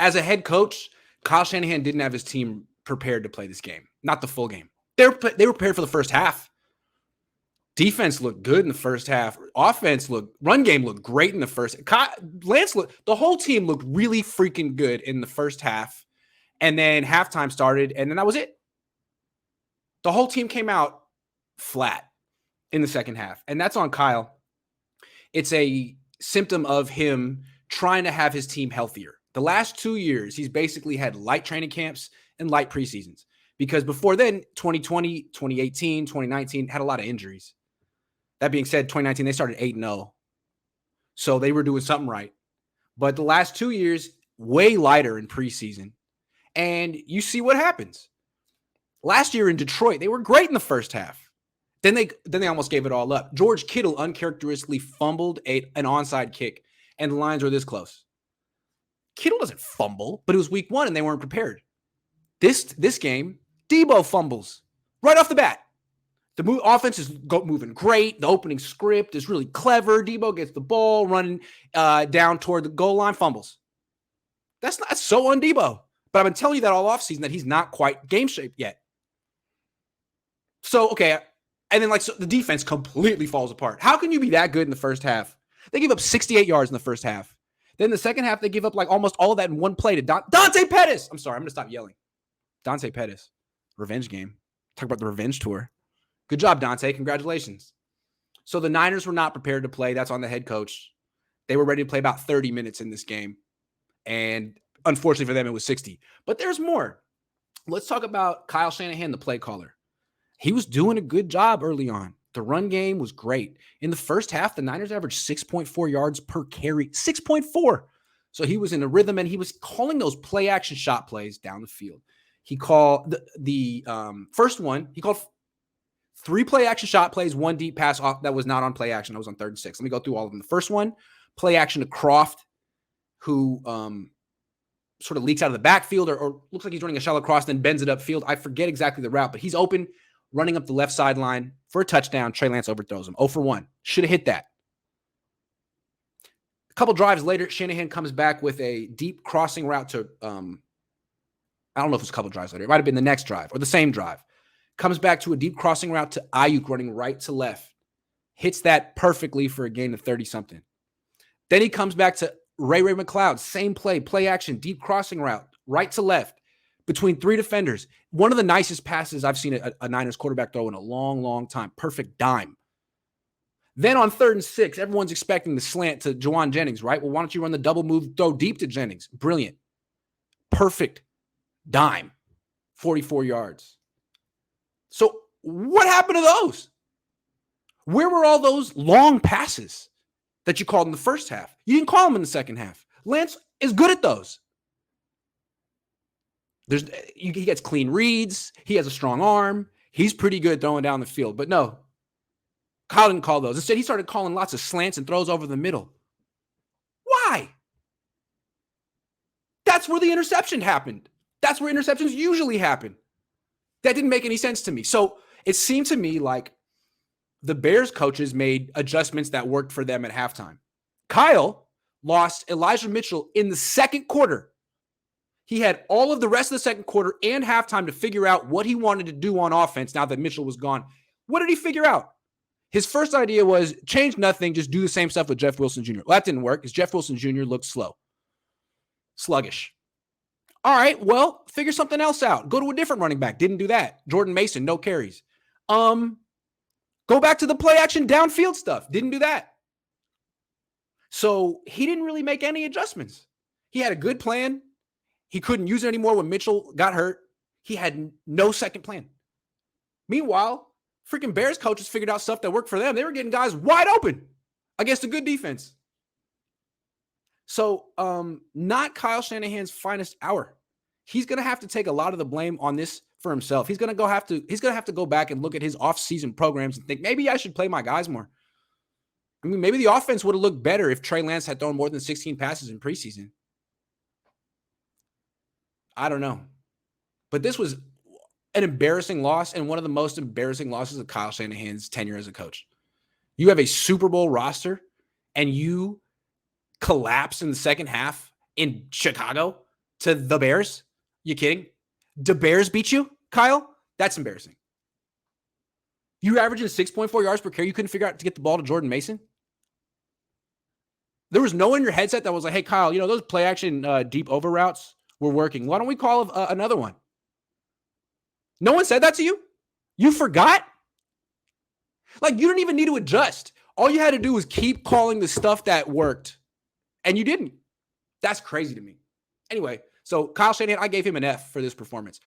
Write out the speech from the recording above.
As a head coach, Kyle Shanahan didn't have his team prepared to play this game, not the full game. They were prepared for the first half. Defense looked good in the first half. Run game looked great in the first. The whole team looked really freaking good in the first half. And then halftime started, and then that was it. The whole team came out flat in the second half. And that's on Kyle. It's a symptom of him trying to have his team healthier. The last 2 years, he's basically had light training camps and light preseasons. Because before then, 2020, 2018, 2019 had a lot of injuries. That being said, 2019, they started 8-0. So they were doing something right. But the last 2 years, way lighter in preseason. And you see what happens. Last year in Detroit, they were great in the first half. Then they almost gave it all up. George Kittle uncharacteristically fumbled an onside kick, and the Lions were this close. Kittle doesn't fumble, but it was week 1, and they weren't prepared. This game, Debo fumbles right off the bat. The offense is moving great. The opening script is really clever. Debo gets the ball running down toward the goal line, fumbles. That's so on Debo. But I've been telling you that all offseason that he's not quite game shape yet. So, okay. And then the defense completely falls apart. How can you be that good in the first half? They give up 68 yards in the first half. Then the second half, they give up almost all of that in one play to Dante Pettis. I'm sorry. I'm going to stop yelling. Dante Pettis. Revenge game. Talk about the revenge tour. Good job, Dante. Congratulations. So the Niners were not prepared to play. That's on the head coach. They were ready to play about 30 minutes in this game. And unfortunately for them, it was 60. But there's more. Let's talk about Kyle Shanahan, the play caller. He was doing a good job early on. The run game was great. In the first half, the Niners averaged 6.4 yards per carry. 6.4. So he was in a rhythm, and he was calling those play-action shot plays down the field. He called the first one, he called 3 play-action shot plays, 1 deep pass off that was not on play-action. That was on 3rd and 6. Let me go through all of them. The first one, play-action to Croft, who sort of leaks out of the backfield or looks like he's running a shallow cross, then bends it upfield. I forget exactly the route, but he's open, running up the left sideline for a touchdown. Trey Lance overthrows him. 0 for 1. Should have hit that. A couple drives later, Shanahan comes back with a deep crossing route to, I don't know if it was a couple drives later. It might have been the next drive or the same drive. Comes back to a deep crossing route to Ayuk running right to left. Hits that perfectly for a gain of 30-something. Then he comes back to Ray McCloud. Same play, play action, deep crossing route, right to left, between 3 defenders. One of the nicest passes I've seen a Niners quarterback throw in a long, long time. Perfect dime. Then on 3rd and 6, everyone's expecting the slant to Juwan Jennings, right? Well, why don't you run the double move, throw deep to Jennings? Brilliant. Perfect dime. 44 yards. So what happened to those? Where were all those long passes that you called in the first half? You didn't call them in the second half. Lance is good at those. He gets clean reads. He has a strong arm. He's pretty good throwing down the field. But no, Kyle didn't call those. Instead, he started calling lots of slants and throws over the middle. Why? That's where the interception happened. That's where interceptions usually happen. That didn't make any sense to me. So it seemed to me like the Bears coaches made adjustments that worked for them at halftime. Kyle lost Elijah Mitchell in the second quarter. He had all of the rest of the second quarter and halftime to figure out what he wanted to do on offense now that Mitchell was gone. What did he figure out? His first idea was change nothing, just do the same stuff with Jeff Wilson Jr. Well, that didn't work because Jeff Wilson Jr. looked sluggish. All right, well, figure something else out. Go to a different running back. Didn't do that. Jordan Mason, no carries. Go back to the play action downfield stuff. Didn't do that. So he didn't really make any adjustments. He had a good plan. He couldn't use it anymore when Mitchell got hurt. He had no second plan. Meanwhile, freaking Bears coaches figured out stuff that worked for them. They were getting guys wide open against a good defense. So not Kyle Shanahan's finest hour. He's going to have to take a lot of the blame on this for himself. He's going to have to go back and look at his offseason programs and think, maybe I should play my guys more. I mean, maybe the offense would have looked better if Trey Lance had thrown more than 16 passes in preseason. I don't know. But this was an embarrassing loss and one of the most embarrassing losses of Kyle Shanahan's tenure as a coach. You have a Super Bowl roster, and you collapse in the second half in Chicago to the Bears? You kidding? The Bears beat you, Kyle? That's embarrassing. You averaging 6.4 yards per carry. You couldn't figure out to get the ball to Jordan Mason? There was no one in your headset that was like, hey, Kyle, those play action deep over routes were working. Why don't we call another one? No one said that to you? You forgot? Like, you didn't even need to adjust. All you had to do was keep calling the stuff that worked, and you didn't. That's crazy to me. Anyway, so Kyle Shanahan, I gave him an F for this performance.